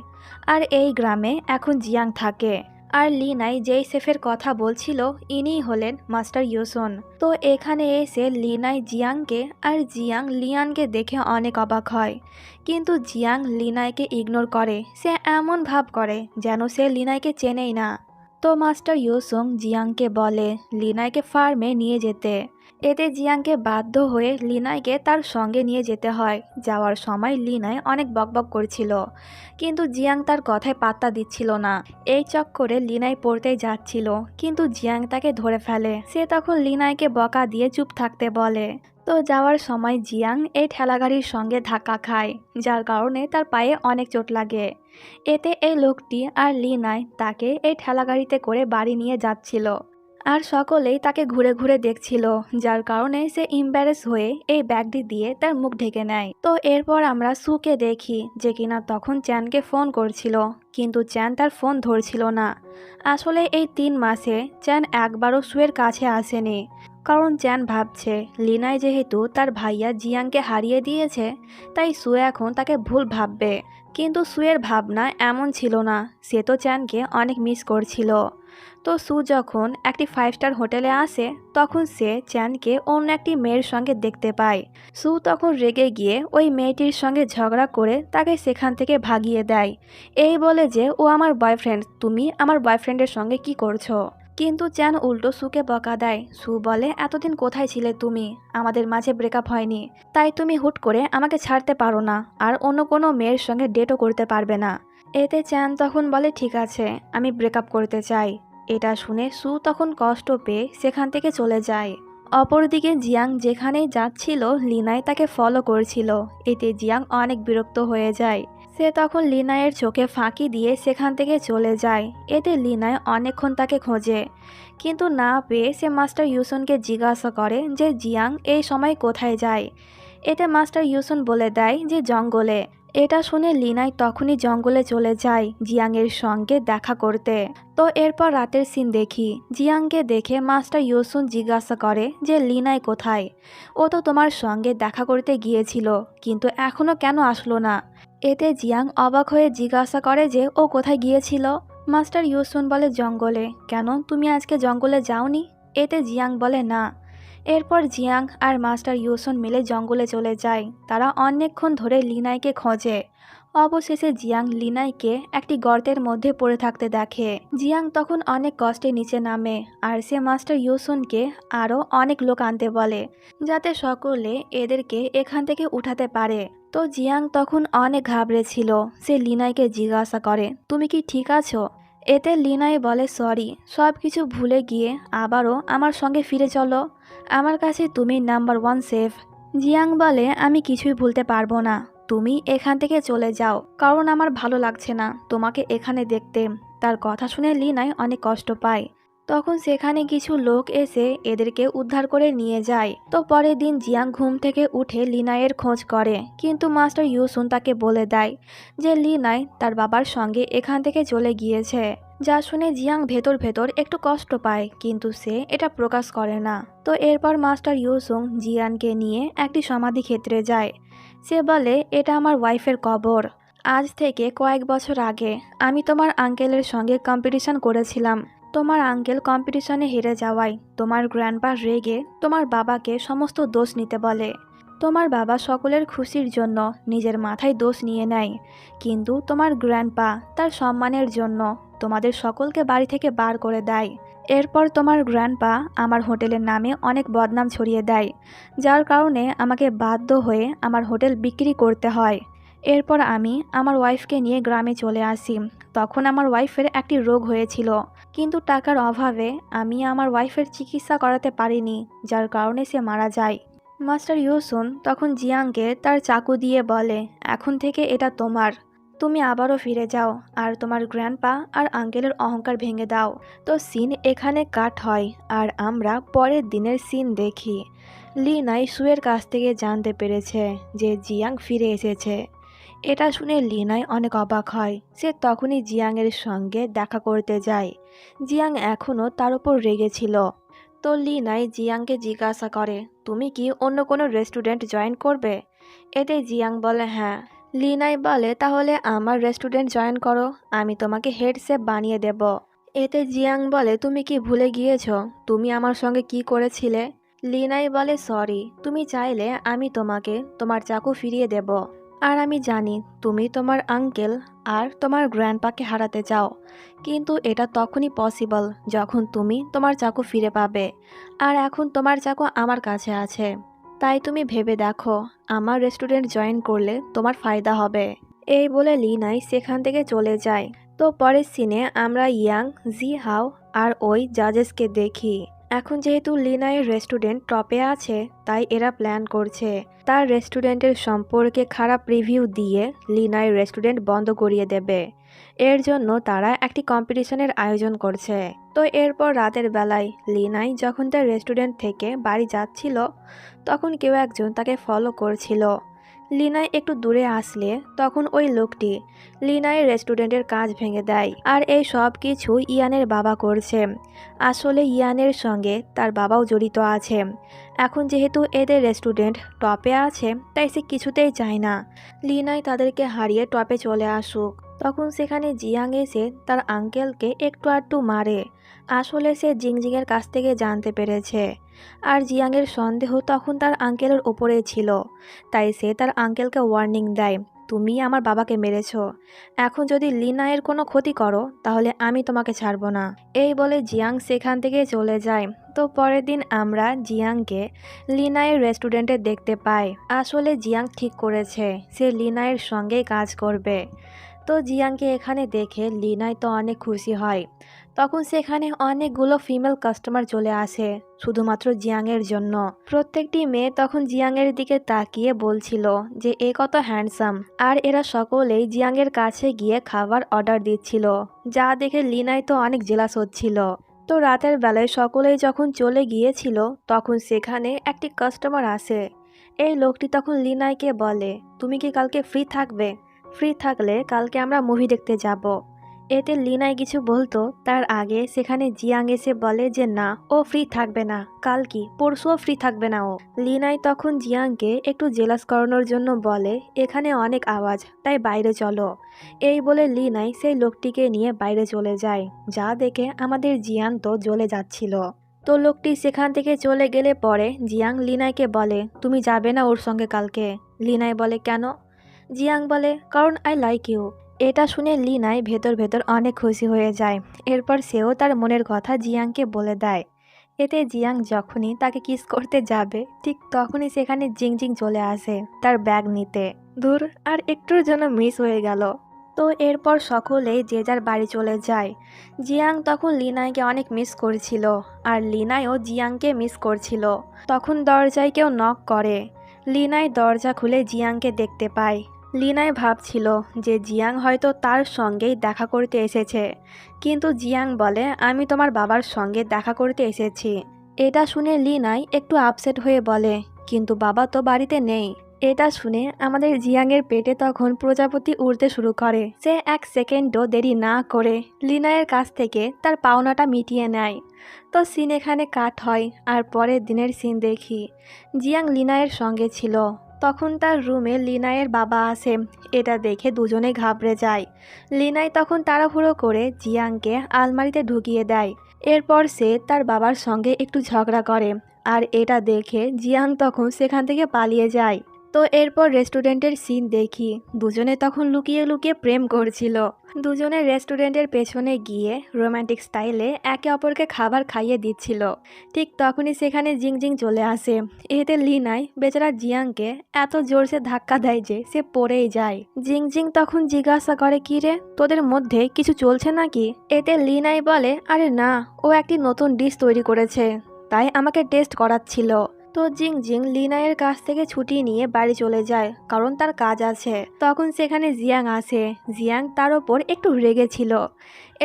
আর এই গ্রামে এখন জিয়াং থাকে। আর লিনাই যেই শেফের কথা বলছিল ইনিই হলেন মাস্টার ইউসুন। তো এখানে এসে লিনাই জিয়াংকে আর জিয়াং লিয়ানকে দেখে অনেক অবাক হয়, কিন্তু জিয়াং লিনাইকে ইগনোর করে। সে এমন ভাব করে যেন সে লিনাইকে চেনেই না। তো মাস্টার ইউসুং জিয়াংকে বলে লিনাইকে ফার্মে নিয়ে যেতে। এতে জিয়াংকে বাধ্য হয়ে লিনাইকে তার সঙ্গে নিয়ে যেতে হয়। যাওয়ার সময় লিনাই অনেক বকবক করছিল, কিন্তু জিয়াং তার কথায় পাত্তা দিচ্ছিল না। এই চক্করে লিনাই পড়তেই যাচ্ছিল, কিন্তু জিয়াং তাকে ধরে ফেলে। সে তখন লিনাইকে বকা দিয়ে চুপ থাকতে বলে। তো যাওয়ার সময় জিয়াং এই ঠেলাগাড়ির সঙ্গে ধাক্কা খায়, যার কারণে তার পায়ে অনেক চোট লাগে। এতে এই লোকটি আর লিনাই তাকে এই ঠেলাগাড়িতে করে বাড়ি নিয়ে যাচ্ছিল, আর সকলেই তাকে ঘুরে ঘুরে দেখছিল, যার কারণে সে ইম্বারেস হয়ে এই ব্যাগটি দিয়ে তার মুখ ঢেকে নেয়। তো এরপর আমরা সুকে দেখি যে কিনা তখন চ্যানকে ফোন করছিল, কিন্তু চ্যান তার ফোন ধরছিল না। আসলে এই 3 মাসে চ্যান একবারও সুয়ের কাছে আসেনি, কারণ চ্যান ভাবছে লিনাই যেহেতু তার ভাইয়া জিয়াংকে হারিয়ে দিয়েছে, তাই সু এখন তাকে ভুল ভাববে। কিন্তু সুয়ের ভাবনা এমন ছিল না, সে তো চ্যানকে অনেক মিস করছিল। তো সু যখন একটি 5 স্টার হোটেলে আসে, তখন সে চ্যানকে অন্য একটি মেয়ের সঙ্গে দেখতে পায়। সু তখন রেগে গিয়ে ওই মেয়েটির সঙ্গে ঝগড়া করে তাকে সেখান থেকে ভাগিয়ে দেয়, এই বলে যে ও আমার বয়ফ্রেন্ড, তুমি আমার বয়ফ্রেন্ডের সঙ্গে কি করছো। কিন্তু চ্যান উল্টো সুকে বকা দেয়। সু বলে এতদিন কোথায় ছিলে তুমি, আমাদের মাঝে ব্রেকআপ হয়নি, তাই তুমি হুট করে আমাকে ছাড়তে পারো না, আর অন্য কোনো মেয়ের সঙ্গে ডেটও করতে পারবে না। এতে চ্যান তখন বলে ঠিক আছে, আমি ব্রেকআপ করতে চাই। এটা শুনে সু তখন কষ্ট পেয়ে সেখান থেকে চলে যায়। অপরদিকে জিয়াং যেখানেই যাচ্ছিল লিনাই তাকে ফলো করছিল। এতে জিয়াং অনেক বিরক্ত হয়ে যায়। সে তখন লিনাইয়ের চোখে ফাঁকি দিয়ে সেখান থেকে চলে যায়। এতে লিনাই অনেকক্ষণ তাকে খোঁজে, কিন্তু না পেয়ে সে মাস্টার ইউসুনকে জিজ্ঞাসা করে যে জিয়াং এই সময় কোথায় যায়। এতে মাস্টার ইউসুন বলে দেয় যে জঙ্গলে। এটা শুনে লিনাই তখনই জঙ্গলে চলে যায় জিয়াংয়ের সঙ্গে দেখা করতে। তো এরপর রাতের সিন দেখি, জিয়াংকে দেখে মাস্টার ইউসুন জিজ্ঞাসা করে যে লিনাই কোথায়, ও তো তোমার সঙ্গে দেখা করতে গিয়েছিল, কিন্তু এখনও কেন আসলো না। এতে জিয়াং অবাক হয়ে জিজ্ঞাসা করে যে ও কোথায় গিয়েছিল। মাস্টার ইউসুন বলে জঙ্গলে। কেন, তুমি আজকে জঙ্গলে যাওনি? এতে জিয়াং বলে না। এরপর জিয়াং আর মাস্টার ইউসুন মিলে জঙ্গলে চলে যায়। তারা অনেকক্ষণ ধরে লিনাইকে খোঁজে। অবশেষে জিয়াং লিনাইকে একটি গর্তের মধ্যে পড়ে থাকতে দেখে। জিয়াং তখন অনেক কষ্টে নিচে নামে, আর সে মাস্টার ইউসুনকে আরও অনেক লোক আনতে বলে, যাতে সকলে এদেরকে এখান থেকে উঠাতে পারে। তো জিয়াং তখন অনেক ঘাবড়েছিল। সে লিনাইকে জিজ্ঞাসা করে তুমি কি ঠিক আছো। এতে লিনাই বলে সরি, সব কিছু ভুলে গিয়ে আবারও আমার সঙ্গে ফিরে চলো, আমার কাছে তুমি নাম্বার 1 সেফ। জিয়াং বলে আমি কিছুই ভুলতে পারবো না, তুমি এখান থেকে চলে যাও, কারণ আমার ভালো লাগছে না তোমাকে এখানে দেখতে। তার কথা শুনে লিনাই অনেক কষ্ট পায়। তখন সেখানে কিছু লোক এসে এদেরকে উদ্ধার করে নিয়ে যায়। তো পরের দিন জিয়াং ঘুম থেকে উঠে লিনাইয়ের খোঁজ করে, কিন্তু মাস্টার ইউসুন তাকে বলে দেয় যে লিনাই তার বাবার সঙ্গে এখান থেকে চলে গিয়েছে। যা শুনে জিয়াং ভেতর ভেতর একটু কষ্ট পায়, কিন্তু সে এটা প্রকাশ করে না। তো এরপর মাস্টার ইউসুং জিয়ানকে নিয়ে একটি সমাধি ক্ষেত্রে যায়। সে বলে এটা আমার ওয়াইফের কবর। আজ থেকে কয়েক বছর আগে আমি তোমার আঙ্কেলের সঙ্গে কম্পিটিশন করেছিলাম। তোমার আঙ্কেল কম্পিটিশনে হেরে যাওয়ায় তোমার গ্র্যান্ডপা রেগে তোমার বাবাকে সমস্ত দোষ নিতে বলে। তোমার বাবা সকলের খুশির জন্য নিজের মাথায় দোষ নিয়ে নেয়, কিন্তু তোমার গ্র্যান্ডপা তার সম্মানের জন্য তোমাদের সকলকে বাড়ি থেকে বার করে দেয়। এরপর তোমার গ্র্যান্ডপা আমার হোটেলের নামে অনেক বদনাম ছড়িয়ে দেয়, যার কারণে আমাকে বাধ্য হয়ে আমার হোটেল বিক্রি করতে হয়। এরপর আমি আমার ওয়াইফকে নিয়ে গ্রামে চলে আসি। তখন আমার ওয়াইফের একটি রোগ হয়েছিল, কিন্তু টাকার অভাবে আমি আমার ওয়াইফের চিকিৎসা করাতে পারিনি, যার কারণে সে মারা যায়। মাস্টার ইউসুন তখন জিয়াংকে তার চাকু দিয়ে বলে এখন থেকে এটা তোমার, তুমি আবারও ফিরে যাও আর তোমার গ্র্যান্ডপা আর আঙ্কেলের অহংকার ভেঙে দাও। তো সিন এখানে কাট হয়, আর আমরা পরের দিনের সিন দেখি। লিনাই সুয়ের কাছ থেকে জানতে পেরেছে যে জিয়াং ফিরে এসেছে। এটা শুনে লিনাই অনেক অবাক হয়। সে তখনই জিয়াংয়ের সঙ্গে দেখা করতে যায়। জিয়াং এখনও তার উপর রেগেছিল। তো লিনাই জিয়াংকে জিজ্ঞাসা করে তুমি কি অন্য কোনো রেস্টুরেন্ট জয়েন করবে। এতে জিয়াং বলে হ্যাঁ। লিনাই বলে তাহলে আমার রেস্টুরেন্ট জয়েন করো, আমি তোমাকে হেড শেফ বানিয়ে দেব। এতে জিয়াং বলে, তুমি কি ভুলে গিয়েছো তুমি আমার সঙ্গে কি করেছিলে? লিনাই বলে, সরি, তুমি চাইলে আমি তোমাকে তোমার চাকু ফিরিয়ে দেব। আর আমি জানি তুমি তোমার আঙ্কেল আর তোমার গ্র্যান্ডপাকে হারাতে চাও, কিন্তু এটা তখনই পসিবল যখন তুমি তোমার চাকু ফিরে পাবে। আর এখন তোমার চাকু আমার কাছে আছে, তাই তুমি ভেবে দেখো, আমার রেস্টুরেন্ট জয়েন করলে তোমার ফায়দা হবে। এই বলে লিনাই সেখান থেকে চলে যায়। তো পরের সিনে আমরা ইয়াং, জি হাও আর ওই জাজেসকে দেখি। এখন যেহেতু লিনাইয়ের রেস্টুরেন্ট টপে আছে, তাই এরা প্ল্যান করছে তার রেস্টুরেন্টের সম্পর্কে খারাপ রিভিউ দিয়ে লিনাইয়ের রেস্টুরেন্ট বন্ধ করিয়ে দেবে। এর জন্য তারা একটি কম্পিটিশনের আয়োজন করছে। তো এরপর রাতের বেলায় লিনাই যখন তার রেস্টুরেন্ট থেকে বাড়ি যাচ্ছিল, তখন কেউ একজন তাকে ফলো করছিল। লিনাই একটু দূরে আসলে তখন ওই লোকটি লিনাইয়ের রেস্টুরেন্টের কাঁচ ভেঙে দেয়। আর এই সব কিছু ইয়ানের বাবা করছে। আসলে ইয়ানের সঙ্গে তার বাবাও জড়িত আছে। এখন যেহেতু এদের রেস্টুরেন্ট টপে আছে, তাই সে কিছুতেই চায় না লিনাই তাদেরকে হারিয়ে টপে চলে আসুক। তখন সেখানে জিয়াং এসে তার আঙ্কেলকে একটু আধটু মারে। আসলে সে জিংজিংয়ের কাছ থেকে জানতে পেরেছে, আর জিয়াংয়ের সন্দেহ তখন তার আঙ্কেলের ওপরেই ছিল। তাই সে তার আঙ্কেলকে ওয়ার্নিং দেয়, তুমি আমার বাবাকে মেরেছ, এখন যদি লিনায়ের কোনো ক্ষতি করো তাহলে আমি তোমাকে ছাড়ব না। এই বলে জিয়াং সেখান থেকে চলে যায়। তো পরের দিন আমরা জিয়াংকে লিনায়ের রেস্টুরেন্টে দেখতে পাই। আসলে জিয়াং ঠিক করেছে সে লিনায়ের সঙ্গেই কাজ করবে। তো জিয়াংকে এখানে দেখে লিনাই তো অনেক খুশি হয়। তখন সেখানে অনেকগুলো ফিমেল কাস্টমার চলে আসে শুধুমাত্র জিয়াংয়ের জন্য। প্রত্যেকটি মেয়ে তখন জিয়াংয়ের দিকে তাকিয়ে বলছিল যে এ কত হ্যান্ডসাম, আর এরা সকলেই জিয়াংয়ের কাছে গিয়ে খাবার অর্ডার দিচ্ছিল, যা দেখে লিনাই তো অনেক জেলাস হচ্ছিল। তো রাতের বেলায় সকলেই যখন চলে গিয়েছিল, তখন সেখানে একটি কাস্টমার আসে। এই লোকটি তখন লিনাইকে বলে, তুমি কি কালকে ফ্রি থাকবে? ফ্রি থাকলে কালকে আমরা মুভি দেখতে যাব। এতে লিনাই কিছু বলতো তার আগে সেখানে জিয়াং এসে বলে যে না, ও ফ্রি থাকবে না, কাল কি পরশুও ফ্রি থাকবে না ও। লিনাই তখন জিয়াংকে একটু জেলাস করানোর জন্য বলে, এখানে অনেক আওয়াজ, তাই বাইরে চলো। এই বলে লিনাই সেই লোকটিকে নিয়ে বাইরে চলে যায়, যা দেখে আমাদের জিয়াং তো জ্বলে যাচ্ছিল। তো লোকটি সেখান থেকে চলে গেলে পরে জিয়াং লিনাইকে বলে, তুমি যাবে না ওর সঙ্গে কালকে? লিনাই বলে, কেন? জিয়াং বলে, কারণ আই লাইক ইউ। এটা শুনে লিনাই ভেতর ভেতর অনেক খুশি হয়ে যায়। এরপর সেও তার মনের কথা জিয়াংকে বলে দেয়। এতে জিয়াং যখনই তাকে কিস করতে যাবে, ঠিক তখনই সেখানে জিংজিং চলে আসে তার ব্যাগ নিতে। দূর, আর একটুর জন্য মিস হয়ে গেল। তো এরপর সকলেই যে যার বাড়ি চলে যায়। জিয়াং তখন লিনাইকে অনেক মিস করছিল, আর লিনাইও জিয়াংকে মিস করছিল। তখন দরজায় কেউ নক করে। লিনাই দরজা খুলে জিয়াংকে দেখতে পায়। লিনাই ভাবছিল যে জিয়াং হয়তো তার সঙ্গেই দেখা করতে এসেছে, কিন্তু জিয়াং বলে, আমি তোমার বাবার সঙ্গে দেখা করতে এসেছি। এটা শুনে লিনাই একটু আপসেট হয়ে বলে, কিন্তু বাবা তো বাড়িতে নেই। এটা শুনে আমাদের জিয়াংয়ের পেটে তখন প্রজাপতি উড়তে শুরু করে। সে এক সেকেন্ডও দেরি না করে লিনাইয়ের কাছ থেকে তার পাওনাটা মিটিয়ে নেয়। তো সিন এখানে কাট হয়, আর পরের দিনের সিন দেখি জিয়াং লিনাইয়ের সঙ্গে ছিল। তখন তার রুমে লিনাইয়ের বাবা আসে। এটা দেখে দুজনে ঘাবড়ে যায়। লিনাই তখন তাড়াহুড়ো করে জিয়াংকে আলমারিতে ঢুকিয়ে দেয়। এরপর সে তার বাবার সঙ্গে একটু ঝগড়া করে, আর এটা দেখে জিয়াং তখন সেখান থেকে পালিয়ে যায়। তো এরপর রেস্টুরেন্টের সিন দেখি দুজনে তখন লুকিয়ে লুকিয়ে প্রেম করছিল। দুজনে রেস্টুরেন্টের পেছনে গিয়ে রোমান্টিক স্টাইলে একে অপরকে খাবার খাইয়ে দিচ্ছিল। ঠিক তখনই সেখানে জিংজিং চলে আসে। এতে লিনাই বেচারা জিয়াংকে এত জোরসে ধাক্কা দেয় যে সে পড়েই যায়। জিংজিং তখন জিজ্ঞাসা করে, কি রে, তোদের মধ্যে কিছু চলছে নাকি? এতে লিনাই বলে, আরে না, ও একটি নতুন ডিশ তৈরি করেছে, তাই আমাকে টেস্ট করাচ্ছিল। তো জিংজিং লিনাইয়ের কাছ থেকে ছুটি নিয়ে বাড়ি চলে যায়, কারণ তার কাজ আছে। তখন সেখানে জিয়াং আসে। জিয়াং তার ওপর একটু রেগেছিল।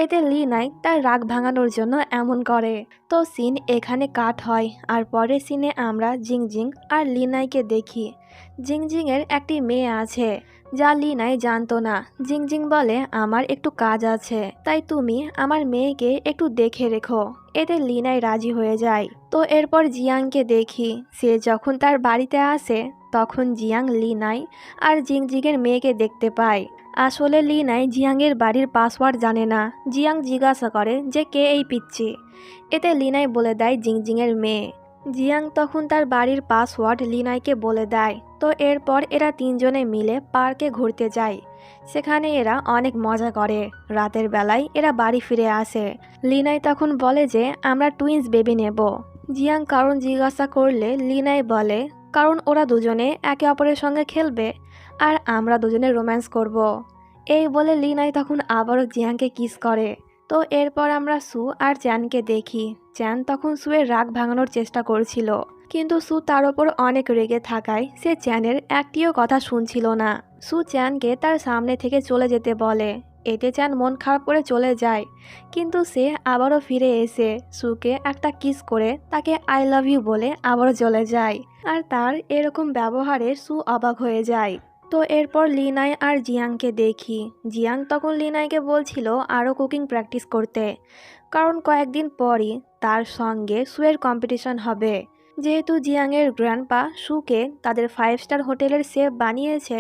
এতে লিনাই তার রাগ ভাঙানোর জন্য এমন করে। তো সিন এখানে কাট হয়, আর পরের সিনে আমরা জিংজিং আর লিনাইকে দেখি। জিংজিংয়ের একটি মেয়ে আছে, যা লিনাই জানতো না। জিংজিং বলে, আমার একটু কাজ আছে, তাই তুমি আমার মেয়েকে একটু দেখে রেখো। এতে লিনাই রাজি হয়ে যায়। তো এরপর জিয়াংকে দেখি, সে যখন তার বাড়িতে আসে তখন জিয়াং লিনাই আর জিংজিংয়ের মেয়েকে দেখতে পায়। আসলে লিনাই জিয়াংয়ের বাড়ির পাসওয়ার্ড জানে না। জিয়াং জিজ্ঞাসা করে যে কে এই পিচ্চি। এতে লিনাই বলে দেয় জিংজিংয়ের মেয়ে। জিয়াং তখন তার বাড়ির পাসওয়ার্ড লিনাইকে বলে দেয়। তো এরপর এরা তিনজনে মিলে পার্কে ঘুরতে যায়। সেখানে এরা অনেক মজা করে। রাতের বেলায় এরা বাড়ি ফিরে আসে। লিনাই তখন বলে যে আমরা টুইন্স বেবি নেব। জিয়াং কারণ জিজ্ঞাসা করলে লিনাই বলে কারণ ওরা দুজনে একে অপরের সঙ্গে খেলবে আর আমরা দুজনে রোম্যান্স করব। এই বলে লিনাই তখন আবারও জিয়াংকে কিস করে। তো এরপর আমরা সু আর চ্যানকে দেখি। চ্যান তখন সুয়ের রাগ ভাঙানোর চেষ্টা করছিল, কিন্তু সু তার ওপর অনেক রেগে থাকায় সে চ্যানের একটিও কথা শুনছিল না। সু চ্যানকে তার সামনে থেকে চলে যেতে বলে। এতে চ্যান মন খারাপ করে চলে যায়, কিন্তু সে আবারও ফিরে এসে সুকে একটা কিস করে তাকে আই লাভ ইউ বলে আবারও চলে যায়। আর তার এরকম ব্যবহারে সু অবাক হয়ে যায়। তো এরপর লিনাই আর জিয়াংকে দেখি। জিয়াং তখন লিনাইকে বলছিল আরও কুকিং প্র্যাকটিস করতে, কারণ কয়েকদিন পরই তার সঙ্গে সুয়ের কম্পিটিশন হবে। যেহেতু জিয়াংয়ের গ্র্যান্ডপা সুকে তাদের 5 স্টার হোটেলের শেফ বানিয়েছে,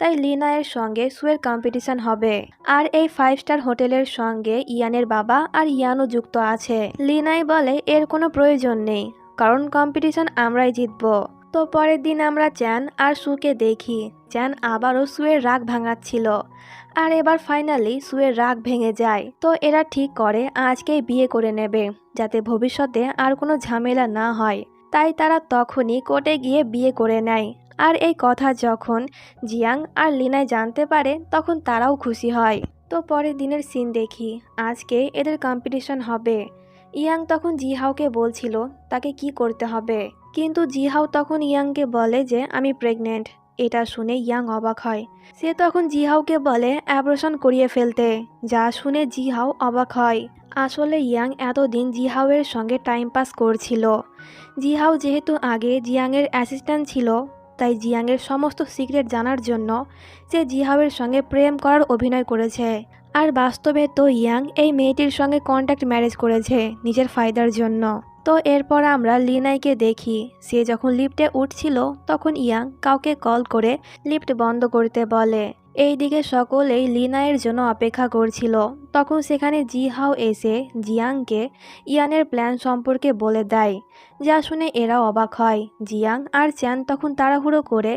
তাই লিনাইয়ের সঙ্গে সুয়ের কম্পিটিশন হবে। আর এই 5 স্টার হোটেলের সঙ্গে ইয়ানের বাবা আর ইয়ানও যুক্ত আছে। লিনাই বলে এর কোনো প্রয়োজন নেই, কারণ কম্পিটিশন আমরাই জিতব। তো পরের দিন আমরা চ্যান আর সুকে দেখি। চ্যান আবারও সুয়ের রাগ ভাঙাচ্ছিল, আর এবার ফাইনালি সুয়ের রাগ ভেঙে যায়। তো এরা ঠিক করে আজকেই বিয়ে করে নেবে, যাতে ভবিষ্যতে আর কোনো ঝামেলা না হয়। তাই তারা তখনই কোর্টে গিয়ে বিয়ে করে নেয়। আর এই কথা যখন জিয়াং আর লিনাই জানতে পারে, তখন তারাও খুশি হয়। তো পরের দিনের সিন দেখি। আজকে এদের কম্পিটিশন হবে। ইয়াং তখন জিহাওকে বলছিল তাকে কি করতে হবে, কিন্তু জিহাও তখন ইয়াংকে বলে যে আমি প্রেগনেন্ট। এটা শুনে ইয়াং অবাক হয়। সে তখন জিহাওকে বলে অ্যাবর্শন করিয়ে ফেলতে, যা শুনে জিহাও অবাক হয়। আসলে ইয়াং এতদিন জিহাওয়ের সঙ্গে টাইম পাস করছিল। জিহাও যেহেতু আগে জিয়াংয়ের অ্যাসিস্ট্যান্ট ছিল, তাই জিয়াংয়ের সমস্ত সিক্রেট জানার জন্য সে জিহাওয়ের সঙ্গে প্রেম করার অভিনয় করেছে। আর বাস্তবে তো ইয়াং এই মেয়েটির সঙ্গে কন্ট্যাক্ট ম্যারেজ করেছে নিজের ফায়দার জন্য। তো এরপর আমরা লিনাইকে দেখি। সে যখন লিফটে উঠছিল, তখন ইয়াং কাউকে কল করে লিফট বন্ধ করতে বলে। এইদিকে সকলেই লিনাইয়ের জন্য অপেক্ষা করছিল। তখন সেখানে জিহাও এসে জিয়াংকে ইয়ানের প্ল্যান সম্পর্কে বলে দেয়, যা শুনে এরা অবাক হয়। জিয়াং আর চ্যান তখন তাড়াহুড়ো করে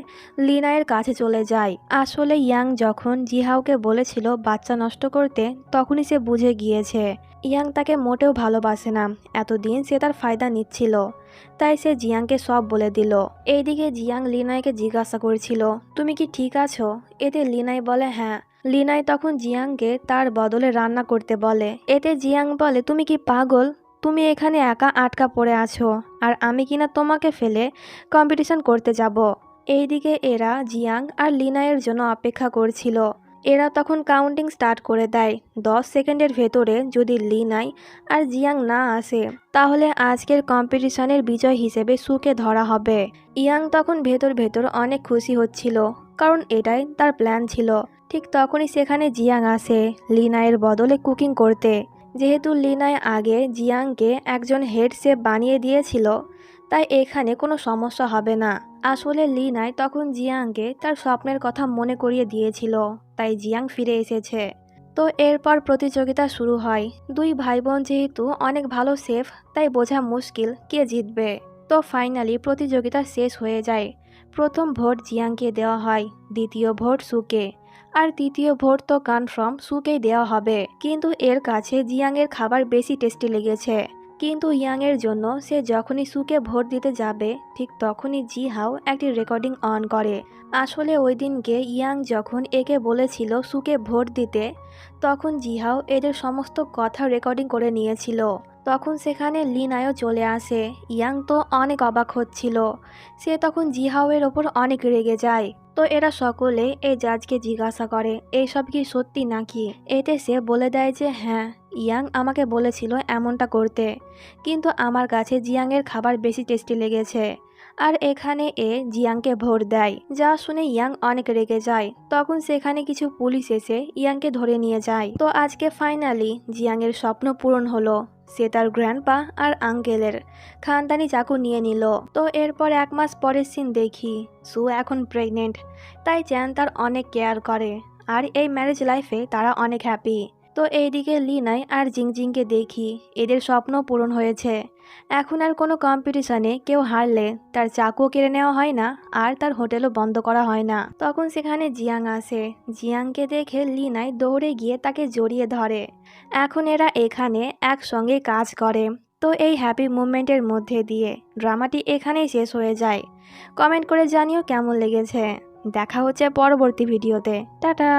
লিনাইয়ের কাছে চলে যায়। আসলে ইয়াং যখন জিহাওকে বলেছিল বাচ্চা নষ্ট করতে, তখনই সে বুঝে গিয়েছে ইয়াং তাকে মোটেও ভালোবাসে না। এতদিন সে তার ফায়দা নিচ্ছিল, তাই সে জিয়াংকে সব বলে দিল। এইদিকে জিয়াং লিনাইকে জিজ্ঞাসা করেছিল তুমি কি ঠিক আছো। এতে লিনাই বলে হ্যাঁ। লিনাই তখন জিয়াংকে তার বদলে রান্না করতে বলে। এতে জিয়াং বলে তুমি কি পাগল, তুমি এখানে একা আটকা পড়ে আছো, আর আমি কিনা তোমাকে ফেলে কম্পিটিশন করতে যাব। এইদিকে এরা জিয়াং আর লিনাইয়ের জন্য অপেক্ষা করছিল। এরা তখন কাউন্টিং স্টার্ট করে দেয়। 10 সেকেন্ডের ভেতরে যদি লিনাই আর জিয়াং না আসে, তাহলে আজকের কম্পিটিশনের বিজয় হিসেবে সুকে ধরা হবে। ইয়াং তখন ভেতর ভেতর অনেক খুশি হচ্ছিল, কারণ এটাই তার প্ল্যান ছিল। ঠিক তখনই সেখানে জিয়াং আসে লিনাইয়ের বদলে কুকিং করতে। যেহেতু লিনাই আগে জিয়াংকে একজন হেড শেফ বানিয়ে দিয়েছিল, তাই এখানে কোনো সমস্যা হবে না। আসলে লিনাই তখন জিয়াংকে তার স্বপ্নের কথা মনে করিয়ে দিয়েছিল, তাই জিয়াং ফিরে এসেছে। তো এরপর প্রতিযোগিতা শুরু হয়। দুই ভাই বোন যেহেতু অনেক ভালো শেফ, তাই বোঝা মুশকিল কে জিতবে। তো ফাইনালি প্রতিযোগিতা শেষ হয়ে যায়। প্রথম ভোট জিয়াংকে দেওয়া হয়, দ্বিতীয় ভোট সুকে, আর তৃতীয় ভোট তো কনফার্ম সুকেই দেওয়া হবে। কিন্তু এর কাছে জিয়াংয়ের খাবার বেশি টেস্টি লেগেছে। কিন্তু ইয়াংয়ের জন্য সে যখনই সুকে ভোট দিতে যাবে, ঠিক তখনই জিহাও একটি রেকর্ডিং অন করে। আসলে ওই দিনকে ইয়াং যখন একে বলেছিল সুকে ভোট দিতে, তখন জিহাও এদের সমস্ত কথা রেকর্ডিং করে নিয়েছিল। তখন সেখানে লিনাইও চলে আসে। ইয়াং তো অনেক অবাক হচ্ছিল। সে তখন জিহাওয়ের ওপর অনেক রেগে যায়। তো এরা সকলে এই জাজকে জিজ্ঞাসা করে এইসব কি সত্যি নাকি। এতে সে বলে দেয় যে হ্যাঁ, ইয়াং আমাকে বলেছিল এমনটা করতে, কিন্তু আমার কাছে জিয়াংয়ের খাবার বেশি টেস্টি লেগেছে। আর এখানে জিয়াংকে ভোট দেয়, যা শুনে ইয়াং অনেক রেগে যায়। তখন সেখানে কিছু পুলিশ এসে ইয়াংকে ধরে নিয়ে যায়। তো আজকে ফাইনালি জিয়াংয়ের স্বপ্ন পূরণ হলো। সে তার গ্র্যান্ডপা আর আঙ্কেলের খানদানি চাকু নিয়ে নিল। তো এরপর 1 মাস পরের সিন দেখি। সু এখন প্রেগনেন্ট, তাই চ্যান তার অনেক কেয়ার করে। আর এই ম্যারেজ লাইফে তারা অনেক হ্যাপি। তো এইদিকে লিনাই আর জিংজিংকে দেখি এদের স্বপ্ন পূরণ হয়েছে। এখন আর কোনো কম্পিটিশনে কেউ হারলে তার চাকুও কেড়ে নেওয়া হয় না, আর তার হোটেলও বন্ধ করা হয় না। তখন সেখানে জিয়াং আসে। জিয়াংকে দেখে লিনাই দৌড়ে গিয়ে তাকে জড়িয়ে ধরে। এখন এরা এখানে একসঙ্গে কাজ করে। তো এই হ্যাপি মুভমেন্টের মধ্যে দিয়ে ড্রামাটি এখানেই শেষ হয়ে যায়। কমেন্ট করে জানিও কেমন লেগেছে। দেখা হচ্ছে পরবর্তী ভিডিওতে। টাটা।